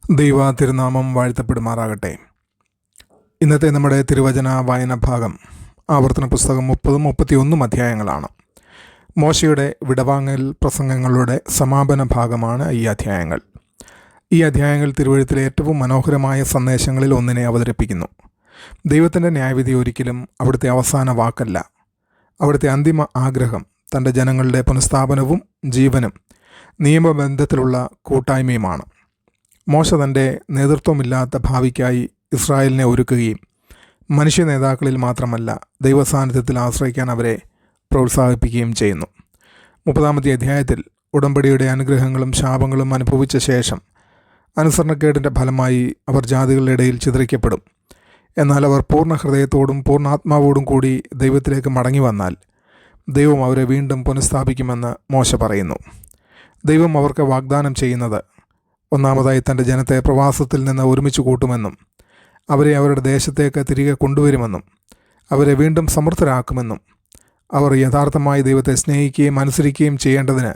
ദൈവ തിരുനാമം വാഴ്ത്തപ്പെടുമാറാകട്ടെ. ഇന്നത്തെ നമ്മുടെ തിരുവചന വായന ഭാഗം ആവർത്തന പുസ്തകം 30-31 അധ്യായങ്ങളാണ്. മോശയുടെ വിടവാങ്ങൽ പ്രസംഗങ്ങളുടെ സമാപന ഭാഗമാണ് ഈ അധ്യായങ്ങൾ. ഈ അധ്യായങ്ങൾ തിരുവഴുത്തിലെ ഏറ്റവും മനോഹരമായ സന്ദേശങ്ങളിൽ ഒന്നിനെ അവതരിപ്പിക്കുന്നു. ദൈവത്തിൻ്റെ ന്യായവിധി ഒരിക്കലും അവിടുത്തെ അവസാന വാക്കല്ല. അവിടുത്തെ അന്തിമ ആഗ്രഹം തൻ്റെ ജനങ്ങളുടെ പുനഃസ്ഥാപനവും ജീവനും നിയമബന്ധത്തിലുള്ള കൂട്ടായ്മയുമാണ്. മോശ തൻ്റെ നേതൃത്വമില്ലാത്ത ഭാവിക്കായി ഇസ്രായേലിനെ ഒരുക്കുകയും മനുഷ്യ നേതാക്കളിൽ മാത്രമല്ല ദൈവസാന്നിധ്യത്തിൽ ആശ്രയിക്കാൻ അവരെ പ്രോത്സാഹിപ്പിക്കുകയും ചെയ്യുന്നു. 30-ാമത്തെ അധ്യായത്തിൽ ഉടമ്പടിയുടെ അനുഗ്രഹങ്ങളും ശാപങ്ങളും അനുഭവിച്ച ശേഷം അനുസരണക്കേടിൻ്റെ ഫലമായി അവർ ജാതികളുടെ ഇടയിൽ ചിതറിക്കപ്പെടും. എന്നാൽ അവർ പൂർണ്ണ ഹൃദയത്തോടും പൂർണ്ണാത്മാവോടും കൂടി ദൈവത്തിലേക്ക് മടങ്ങി വന്നാൽ ദൈവം അവരെ വീണ്ടും പുനഃസ്ഥാപിക്കുമെന്ന് മോശ പറയുന്നു. ദൈവം അവർക്ക് വാഗ്ദാനം ചെയ്യുന്നത് ഒന്നാമതായി തൻ്റെ ജനത്തെ പ്രവാസത്തിൽ നിന്ന് ഒരുമിച്ച് കൂട്ടുമെന്നും അവരെ അവരുടെ ദേശത്തേക്ക് തിരികെ കൊണ്ടുവരുമെന്നും അവരെ വീണ്ടും സമർത്ഥരാക്കുമെന്നും അവർ യഥാർത്ഥമായി ദൈവത്തെ സ്നേഹിക്കുകയും അനുസരിക്കുകയും ചെയ്യേണ്ടതിന്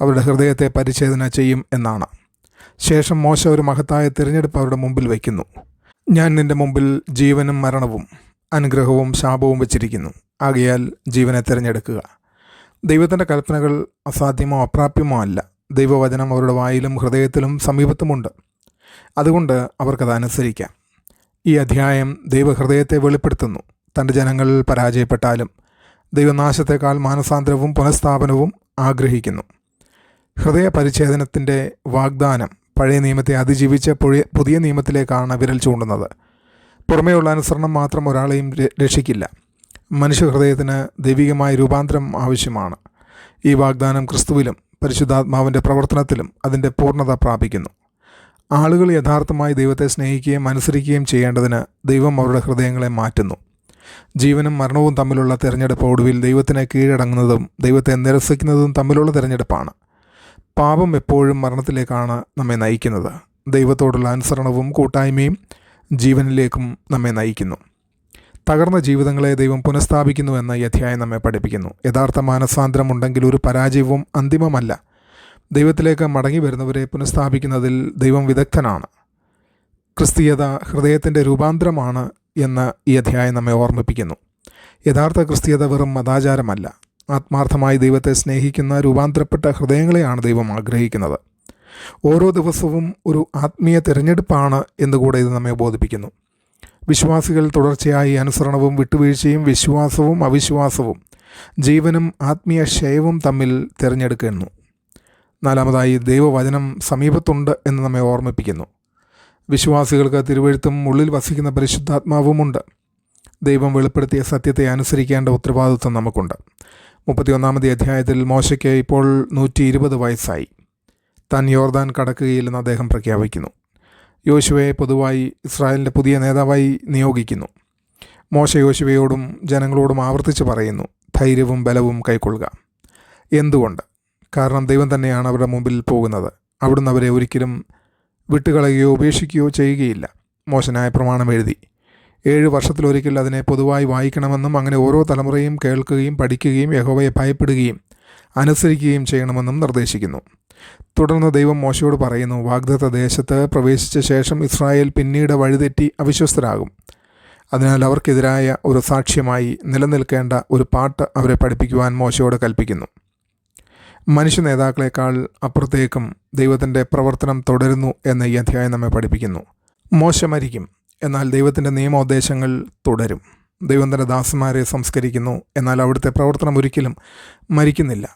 അവരുടെ ഹൃദയത്തെ പരിച്ഛേദന ചെയ്യും എന്നാണ്. ശേഷം മോശ ഒരു മഹത്തായ തിരഞ്ഞെടുപ്പ് അവരുടെ മുമ്പിൽ വയ്ക്കുന്നു. ഞാൻ നിൻ്റെ മുമ്പിൽ ജീവനും മരണവും അനുഗ്രഹവും ശാപവും വച്ചിരിക്കുന്നു. ആകയാൽ ജീവനെ തിരഞ്ഞെടുക്കുക. ദൈവത്തിൻ്റെ കൽപ്പനകൾ അസാധ്യമോ അപ്രാപ്യമോ അല്ല. ദൈവവചനം അവരുടെ വായിലും ഹൃദയത്തിലും സമീപത്തുമുണ്ട്. അതുകൊണ്ട് അവർക്കത് അനുസരിക്കാം. ഈ അധ്യായം ദൈവഹൃദയത്തെ വെളിപ്പെടുത്തുന്നു. തൻ്റെ ജനങ്ങൾ പരാജയപ്പെട്ടാലും ദൈവനാശത്തെക്കാൾ മാനസാന്തരവും പുനഃസ്ഥാപനവും ആഗ്രഹിക്കുന്നു. ഹൃദയ പരിച്ഛേദനത്തിൻ്റെ വാഗ്ദാനം പഴയ നിയമത്തെ അതിജീവിച്ച് പുതിയ നിയമത്തിലേക്കാണ് വിരൽ ചൂണ്ടുന്നത്. പുറമേയുള്ള അനുസരണം മാത്രം ഒരാളെയും രക്ഷിക്കില്ല. മനുഷ്യഹൃദയത്തിന് ദൈവികമായ രൂപാന്തരം ആവശ്യമാണ്. ഈ വാഗ്ദാനം ക്രിസ്തുവിലും പരിശുദ്ധാത്മാവിൻ്റെ പ്രവർത്തനത്തിലും അതിൻ്റെ പൂർണ്ണത പ്രാപിക്കുന്നു. ആളുകൾ യഥാർത്ഥമായി ദൈവത്തെ സ്നേഹിക്കുകയും അനുസരിക്കുകയും ചെയ്യേണ്ടതിന് ദൈവം അവരുടെ ഹൃദയങ്ങളെ മാറ്റുന്നു. ജീവനും മരണവും തമ്മിലുള്ള തിരഞ്ഞെടുപ്പ് ഒടുവിൽ ദൈവത്തിനെ കീഴടങ്ങുന്നതും ദൈവത്തെ നിരസിക്കുന്നതും തമ്മിലുള്ള തിരഞ്ഞെടുപ്പാണ്. പാപം എപ്പോഴും മരണത്തിലേക്കാണ് നമ്മെ നയിക്കുന്നത്. ദൈവത്തോടുള്ള അനുസരണവും കൂട്ടായ്മയും ജീവനിലേക്കും നമ്മെ നയിക്കുന്നു. തകർന്ന ജീവിതങ്ങളെ ദൈവം പുനഃസ്ഥാപിക്കുന്നുവെന്ന് ഈ അധ്യായം നമ്മെ പഠിപ്പിക്കുന്നു. യഥാർത്ഥ മാനസാന്തരമുണ്ടെങ്കിൽ ഒരു പരാജയവും അന്തിമമല്ല. ദൈവത്തിലേക്ക് മടങ്ങി വരുന്നവരെ പുനഃസ്ഥാപിക്കുന്നതിൽ ദൈവം വിദഗ്ധനാണ്. ക്രിസ്തീയത ഹൃദയത്തിൻ്റെ രൂപാന്തരമാണ് എന്ന് ഈ അധ്യായം നമ്മെ ഓർമ്മിപ്പിക്കുന്നു. യഥാർത്ഥ ക്രിസ്തീയത വെറും മതാചാരമല്ല. ആത്മാർത്ഥമായി ദൈവത്തെ സ്നേഹിക്കുന്ന രൂപാന്തരപ്പെട്ട ഹൃദയങ്ങളെയാണ് ദൈവം ആഗ്രഹിക്കുന്നത്. ഓരോ ദിവസവും ഒരു ആത്മീയ തിരഞ്ഞെടുപ്പാണ് എന്നുകൂടെ ഇത് നമ്മെ ബോധിപ്പിക്കുന്നു. വിശ്വാസികൾ തുടർച്ചയായി അനുസരണവും വിട്ടുവീഴ്ചയും വിശ്വാസവും അവിശ്വാസവും ജീവനും ആത്മീയ ക്ഷയവും തമ്മിൽ തിരഞ്ഞെടുക്കുന്നു. 4-മതായി ദൈവവചനം സമീപത്തുണ്ട് എന്ന് നമ്മെ ഓർമ്മിപ്പിക്കുന്നു. വിശ്വാസികൾക്ക് തിരുവെഴുത്തും ഉള്ളിൽ വസിക്കുന്ന പരിശുദ്ധാത്മാവുമുണ്ട്. ദൈവം വെളിപ്പെടുത്തിയ സത്യത്തെ അനുസരിക്കേണ്ട ഉത്തരവാദിത്വം നമുക്കുണ്ട്. 31-ാമത്തെ അധ്യായത്തിൽ മോശയ്ക്ക് ഇപ്പോൾ 120 വയസ്സായി. താൻ യോർദാൻ കടക്കുകയില്ലെന്ന് അദ്ദേഹം പ്രഖ്യാപിക്കുന്നു. യോശുവയെ പൊതുവായി ഇസ്രായേലിൻ്റെ പുതിയ നേതാവായി നിയോഗിക്കുന്നു. മോശ യോശുവയോടും ജനങ്ങളോടും ആവർത്തിച്ച് പറയുന്നു, ധൈര്യവും ബലവും കൈക്കൊള്ളുക. എന്തുകൊണ്ട്? കാരണം ദൈവം തന്നെയാണ് അവരുടെ മുമ്പിൽ പോകുന്നത്. അവിടുന്ന് അവരെ ഒരിക്കലും വിട്ടുകളയുകയോ ഉപേക്ഷിക്കുകയോ ചെയ്യുകയില്ല. മോശ ന്യായപ്രമാണം എഴുതി. 7 വർഷത്തിലൊരിക്കൽ അതിനെ പൊതുവായി വായിക്കണമെന്നും അങ്ങനെ ഓരോ തലമുറയും കേൾക്കുകയും പഠിക്കുകയും യഹോവയെ ഭയപ്പെടുകയും അനുസരിക്കുകയും ചെയ്യണമെന്നും നിർദ്ദേശിക്കുന്നു. തുടർന്ന് ദൈവം മോശയോട് പറയുന്നു, വാഗ്ദത്ത ദേശത്ത് പ്രവേശിച്ച ശേഷം ഇസ്രായേൽ പിന്നീട് വഴിതെറ്റി അവിശ്വസ്തരാകും. അതിനാൽ അവർക്കെതിരായ ഒരു സാക്ഷ്യമായി നിലനിൽക്കേണ്ട ഒരു പാട്ട് അവരെ പഠിപ്പിക്കുവാൻ മോശയോട് കൽപ്പിക്കുന്നു. മനുഷ്യ നേതാക്കളെക്കാൾ അപ്പുറത്തേക്കും ദൈവത്തിൻ്റെ പ്രവർത്തനം തുടരുന്നു എന്ന് ഈ അധ്യായം നമ്മെ പഠിപ്പിക്കുന്നു. മോശ മരിക്കും, എന്നാൽ ദൈവത്തിൻ്റെ നിയമോദ്ദേശങ്ങൾ തുടരും. ദൈവം തൻ്റെ ദാസന്മാരെ സംസ്കരിക്കുന്നു, എന്നാൽ അവിടുത്തെ പ്രവർത്തനം ഒരിക്കലും മരിക്കുന്നില്ല.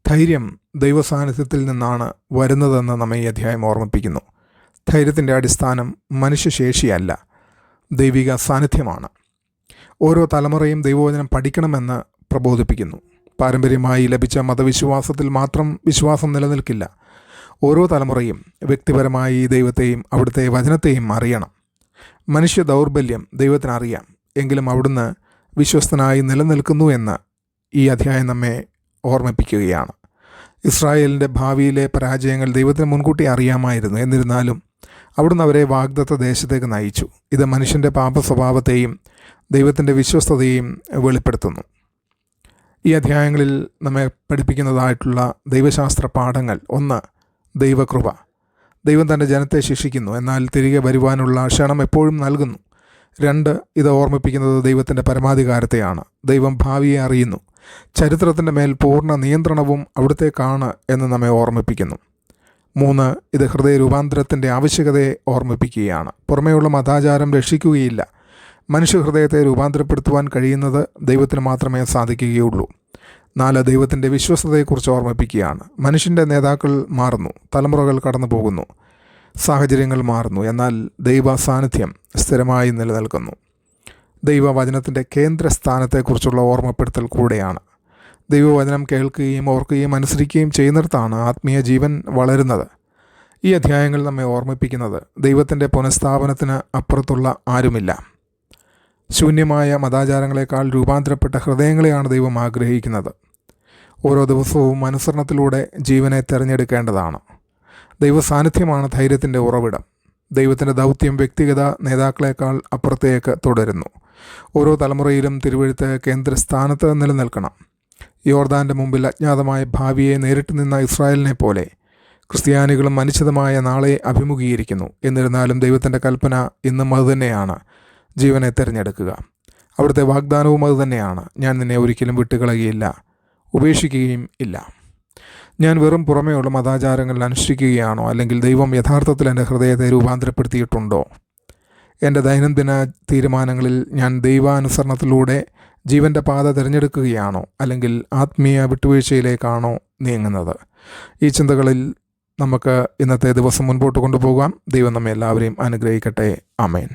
ധൈര്യം ദൈവസാന്നിധ്യത്തിൽ നിന്നാണ് വരുന്നതെന്ന് നമ്മെ ഈ അധ്യായം ഓർമ്മിപ്പിക്കുന്നു. ധൈര്യത്തിൻ്റെ അടിസ്ഥാനം മനുഷ്യശേഷിയല്ല, ദൈവിക സാന്നിധ്യമാണ്. ഓരോ തലമുറയും ദൈവവചനം പഠിക്കണമെന്ന് പ്രബോധിപ്പിക്കുന്നു. പാരമ്പര്യമായി ലഭിച്ച മതവിശ്വാസത്തിൽ മാത്രം വിശ്വാസം നിലനിൽക്കില്ല. ഓരോ തലമുറയും വ്യക്തിപരമായി ദൈവത്തെയും അവിടുത്തെ വചനത്തെയും അറിയണം. മനുഷ്യ ദൗർബല്യം ദൈവത്തിനറിയാം, എങ്കിലും അവിടുന്ന് വിശ്വസ്തനായി നിലനിൽക്കുന്നു എന്ന് ഈ അധ്യായം നമ്മെ ഓർമ്മിപ്പിക്കുകയാണ്. ഇസ്രായേലിൻ്റെ ഭാവിയിലെ പരാജയങ്ങൾ ദൈവത്തിന് മുൻകൂട്ടി അറിയാമായിരുന്നു. എന്നിരുന്നാലും അവിടുന്ന് അവരെ വാഗ്ദത്ത ദേശത്തേക്ക് നയിച്ചു. ഇത് മനുഷ്യൻ്റെ പാപ സ്വഭാവത്തെയും ദൈവത്തിൻ്റെ വിശ്വസ്തതയെയും വെളിപ്പെടുത്തുന്നു. ഈ അധ്യായങ്ങളിൽ നമ്മെ പഠിപ്പിക്കുന്നതായിട്ടുള്ള ദൈവശാസ്ത്ര പാഠങ്ങൾ: 1. ദൈവകൃപ. ദൈവം തൻ്റെ ജനത്തെ ശിക്ഷിക്കുന്നു, എന്നാൽ തിരികെ വരുവാനുള്ള ക്ഷണം എപ്പോഴും നൽകുന്നു. 2, ഇത് ഓർമ്മിപ്പിക്കുന്നത് ദൈവത്തിൻ്റെ പരമാധികാരത്തെയാണ്. ദൈവം ഭാവിയെ അറിയുന്നു. ചരിത്രത്തിൻ്റെ മേൽ പൂർണ്ണ നിയന്ത്രണവും അവിടുത്തേക്കാണ് എന്ന് നമ്മെ ഓർമ്മിപ്പിക്കുന്നു. 3, ഇത് ഹൃദയ രൂപാന്തരത്തിൻ്റെ ആവശ്യകതയെ ഓർമ്മിപ്പിക്കുകയാണ്. പുറമേയുള്ള മതാചാരം രക്ഷിക്കുകയില്ല. മനുഷ്യഹൃദയത്തെ രൂപാന്തരപ്പെടുത്തുവാൻ കഴിയുന്നത് ദൈവത്തിന് മാത്രമേ സാധിക്കുകയുള്ളൂ. 4, ദൈവത്തിൻ്റെ വിശ്വസ്തതയെക്കുറിച്ച് ഓർമ്മിപ്പിക്കുകയാണ്. മനുഷ്യൻ്റെ നേതാക്കൾ മാറുന്നു, തലമുറകൾ കടന്നു പോകുന്നു, സാഹചര്യങ്ങൾ മാറുന്നു, എന്നാൽ ദൈവ സാന്നിധ്യം സ്ഥിരമായി നിലനിൽക്കുന്നു. ദൈവവചനത്തിൻ്റെ കേന്ദ്രസ്ഥാനത്തെക്കുറിച്ചുള്ള ഓർമ്മപ്പെടുത്തൽ കൂടെയാണ്. ദൈവവചനം കേൾക്കുകയും ഓർക്കുകയും അനുസരിക്കുകയും ചെയ്യുന്നിടത്താണ് ആത്മീയ ജീവൻ വളരുന്നത്. ഈ അധ്യായങ്ങൾ നമ്മെ ഓർമ്മിപ്പിക്കുന്നത് ദൈവത്തിൻ്റെ പുനഃസ്ഥാപനത്തിന് അപ്പുറത്തുള്ള ആരുമില്ല. ശൂന്യമായ മതാചാരങ്ങളെക്കാൾ രൂപാന്തരപ്പെട്ട ഹൃദയങ്ങളെയാണ് ദൈവം ആഗ്രഹിക്കുന്നത്. ഓരോ ദിവസവും അനുസരണത്തിലൂടെ ജീവനെ തിരഞ്ഞെടുക്കേണ്ടതാണ്. ദൈവസാന്നിധ്യമാണ് ധൈര്യത്തിൻ്റെ ഉറവിടം. ദൈവത്തിൻ്റെ ദൗത്യം വ്യക്തിഗത നേതാക്കളെക്കാൾ അപ്പുറത്തേക്ക് തുടരുന്നു. ഓരോ തലമുറയിലും തിരുവെഴുത്ത് കേന്ദ്രസ്ഥാനത്ത് നിലനിൽക്കണം. യോർദാൻ്റെ മുമ്പിൽ അജ്ഞാതമായ ഭാവിയെ നേരിട്ട് നിന്ന ഇസ്രായേലിനെ പോലെ ക്രിസ്ത്യാനികളും അനിശ്ചിതമായ നാളെ അഭിമുഖീകരിക്കുന്നു. എന്നിരുന്നാലും ദൈവത്തിൻ്റെ കൽപ്പന ഇന്നും അതുതന്നെയാണ്: ജീവനെ തിരഞ്ഞെടുക്കുക. അവിടുത്തെ വാഗ്ദാനവും അതുതന്നെയാണ്: ഞാൻ നിന്നെ ഒരിക്കലും വിട്ടുകളയുകയില്ല, ഉപേക്ഷിക്കുകയും ഇല്ല. ഞാൻ വെറും പുറമേയുള്ള മതാചാരങ്ങൾ അനുഷ്ഠിക്കുകയാണോ, അല്ലെങ്കിൽ ദൈവം യഥാർത്ഥത്തിൽ എൻ്റെ ഹൃദയത്തെ രൂപാന്തരപ്പെടുത്തിയിട്ടുണ്ടോ? എൻ്റെ ദൈനംദിന തീരുമാനങ്ങളിൽ ഞാൻ ദൈവാനുസരണത്തിലൂടെ ജീവൻ്റെ പാത തിരഞ്ഞെടുക്കുകയാണോ, അല്ലെങ്കിൽ ആത്മീയ വിട്ടുവീഴ്ചയിലേക്കാണോ നീങ്ങുന്നത്? ഈ ചിന്തകളിൽ നമുക്ക് ഇന്നത്തെ ദിവസം മുൻപോട്ട് കൊണ്ടുപോകാം. ദൈവം നമ്മെ എല്ലാവരെയും അനുഗ്രഹിക്കട്ടെ. ആമേൻ.